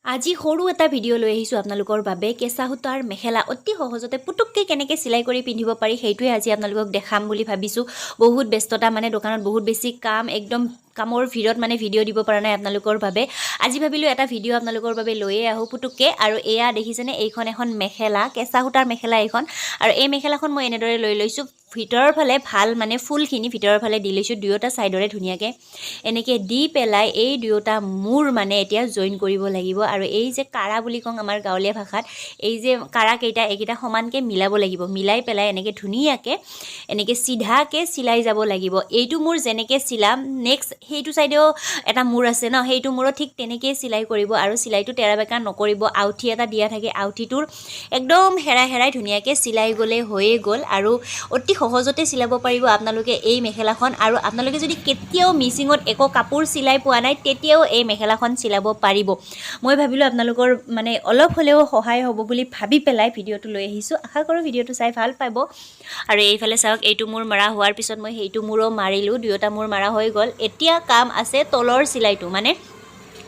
আজি সৰু এটা ভিডিঅ' লৈ আহিছোঁ আপোনালোকৰ বাবে কেঁচা সূতাৰ মেখেলা অতি সহজতে পুটুককৈ কেনেকৈ চিলাই কৰি পিন্ধিব পাৰি সেইটোৱে আজি আপোনালোকক দেখাম বুলি ভাবিছোঁ। বহুত ব্যস্ততা মানে দোকানত বহুত বেছি কাম একদম কামৰ ভিৰত মানে ভিডিঅ' দিব পৰা নাই আপোনালোকৰ বাবে। আজি ভাবিলোঁ এটা ভিডিঅ' আপোনালোকৰ বাবে লৈয়ে আহোঁ পুটুককৈ। আৰু এয়া দেখিছেনে এইখন এখন মেখেলা কেঁচা সূতাৰ মেখেলা এইখন। আৰু এই মেখেলাখন মই এনেদৰে লৈ লৈছোঁ। ভিতৰৰ ফালে ভাল মানে ফুলখিনি ভিতৰৰ ফালে দি লৈছোঁ দুয়োটা ছাইডৰে ধুনীয়াকৈ এনেকৈ দি পেলাই এই দুয়োটা মূৰ মানে এতিয়া জইন কৰিব লাগিব। আৰু এই যে কাৰা বুলি কওঁ আমাৰ গাঁৱলীয়া ভাষাত এই যে কাৰাকেইটা এইকেইটা সমানকৈ মিলাব লাগিব। মিলাই পেলাই এনেকৈ ধুনীয়াকৈ এনেকৈ চিধাকৈ চিলাই যাব লাগিব। এইটো মূৰ যেনেকৈ চিলাম নেক্সট সেইটো ছাইডেও এটা মূৰ আছে ন, সেইটো মূৰত ঠিক তেনেকৈয়ে চিলাই কৰিব। আৰু চিলাইটো তেৰা বেকা নকৰিব। আউঠি এটা দিয়া থাকে, আউঠিটোৰ একদম হেৰাই হেৰাই ধুনীয়াকৈ চিলাই গ'লে হৈয়ে গ'ল। আৰু অতি সহজতে চিলাব পাৰিব আপোনালোকে এই মেখেলাখন। আৰু আপোনালোকে যদি কেতিয়াও মিচিঙত একো কাপোৰ চিলাই পোৱা নাই তেতিয়াও এই মেখেলাখন চিলাব পাৰিব। মই ভাবিলোঁ আপোনালোকৰ মানে অলপ হ'লেও সহায় হ'ব বুলি ভাবি পেলাই ভিডিঅ'টো লৈ আহিছোঁ। আশা কৰোঁ ভিডিঅ'টো চাই ভাল পাব। আৰু এইফালে চাওক এইটো মূৰ মাৰা হোৱাৰ পিছত মই সেইটো মূৰো মাৰিলোঁ। দুয়োটা মূৰ মাৰা হৈ গ'ল। এতিয়া কাম আছে তলৰ চিলাইটো, মানে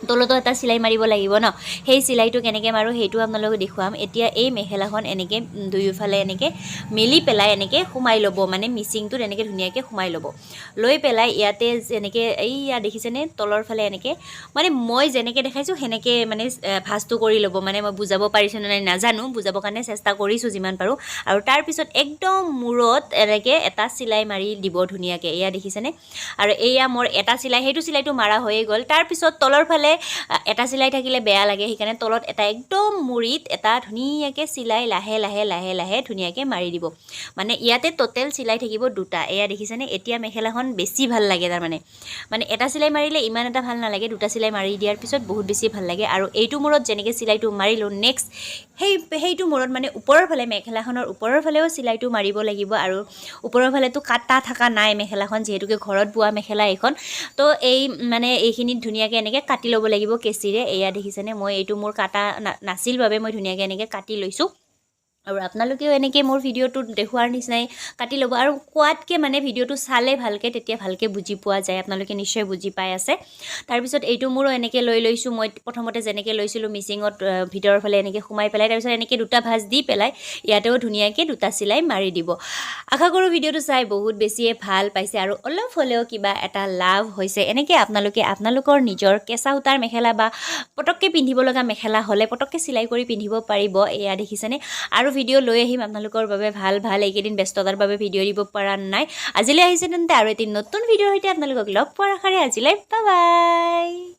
তলতো এটা চিলাই মাৰিব লাগিব ন, সেই চিলাইটো কেনেকৈ মাৰোঁ সেইটো আপোনালোকক দেখুৱাম। এতিয়া এই মেখেলাখন এনেকৈ দুয়োফালে এনেকৈ মেলি পেলাই এনেকৈ সোমাই ল'ব, মানে মিচিংটোত এনেকৈ ধুনীয়াকৈ সোমাই ল'ব। লৈ পেলাই ইয়াতে যেনেকৈ এইয়া দেখিছেনে তলৰ ফালে এনেকৈ মানে মই যেনেকৈ দেখাইছোঁ সেনেকৈ মানে ভাঁজটো কৰি ল'ব। মানে মই বুজাব পাৰিছোঁ নে নাই নাজানো, বুজাবৰ কাৰণে চেষ্টা কৰিছোঁ যিমান পাৰোঁ। আৰু তাৰপিছত একদম মূৰত এনেকৈ এটা চিলাই মাৰি দিব ধুনীয়াকৈ, এয়া দেখিছেনে। আৰু এয়া মোৰ এটা চিলাই, সেইটো চিলাইটো মাৰা হৈয়ে গ'ল। তাৰপিছত তলৰ ফালে এটা চিলাই থাকিলে বেয়া লাগে, সেইকাৰণে তলত এটা একদম মুৰিত এটা ধুনীয়াকৈ চিলাই লাহে লাহে লাহে লাহে ধুনীয়াকৈ মাৰি দিব। মানে ইয়াতে টোটেল চিলাই থাকিব দুটা, এয়া দেখিছেনে। এতিয়া মেখেলাখন বেছি ভাল লাগে তাৰমানে, মানে এটা চিলাই মাৰিলে ইমান এটা ভাল নালাগে, দুটা চিলাই মাৰি দিয়াৰ পিছত বহুত বেছি ভাল লাগে। আৰু এইটো মূৰত যেনেকৈ চিলাইটো মাৰিলোঁ নেক্সট সেইটো মূৰত মানে ওপৰৰ ফালে মেখেলাখনৰ ওপৰৰ ফালেও চিলাইটো মাৰিব লাগিব। আৰু ওপৰৰ ফালেতো কাটা থকা নাই মেখেলাখন, যিহেতুকে ঘৰত বোৱা মেখেলা এইখন। তো এই মানে এইখিনিত ধুনীয়াকৈ এনেকৈ কাটি ল'ব লাগিব কেঁচিৰে। এয়া দেখিছেনে মই এইটো মোৰ কাটা নাছিল বাবে মই ধুনীয়াকৈ এনেকৈ কাটি লৈছোঁ। আৰু আপোনালোকেও এনেকৈ মোৰ ভিডিঅ'টো দেখুৱাৰ নিচিনাই কাটি ল'ব। আৰু কোৱাতকৈ মানে ভিডিঅ'টো চালে ভালকৈ, তেতিয়া ভালকৈ বুজি পোৱা যায়। আপোনালোকে নিশ্চয় বুজি পাই আছে। তাৰপিছত এইটো মোৰো এনেকৈ লৈ লৈছোঁ। মই প্ৰথমতে যেনেকৈ লৈছিলোঁ মিচিঙত ভিতৰৰ ফালে এনেকৈ সোমাই পেলাই তাৰপিছত এনেকৈ দুটা ভাঁজ দি পেলাই ইয়াতেও ধুনীয়াকৈ দুটা চিলাই মাৰি দিব। আশা কৰোঁ ভিডিঅ'টো চাই বহুত বেছিয়ে ভাল পাইছে আৰু অলপ হ'লেও কিবা এটা লাভ হৈছে। এনেকৈ আপোনালোকে আপোনালোকৰ নিজৰ কেঁচা সূতাৰ মেখেলা বা পটককৈ পিন্ধিব লগা মেখেলা হ'লে পটককৈ চিলাই কৰি পিন্ধিব পাৰিব। এয়া দেখিছেনে। আৰু ভিডিঅ' লৈ আহিম আপোনালোকৰ বাবে ভাল ভাল। এইকেইদিন ব্যস্ততাৰ বাবে ভিডিঅ' দিব পৰা নাই। আজিলৈ আহিছে তেন্তে আৰু এটি নতুন ভিডিঅ'ৰ সৈতে আপোনালোকক লগ পোৱাৰ আশাৰে আজিলৈ বাই বাই।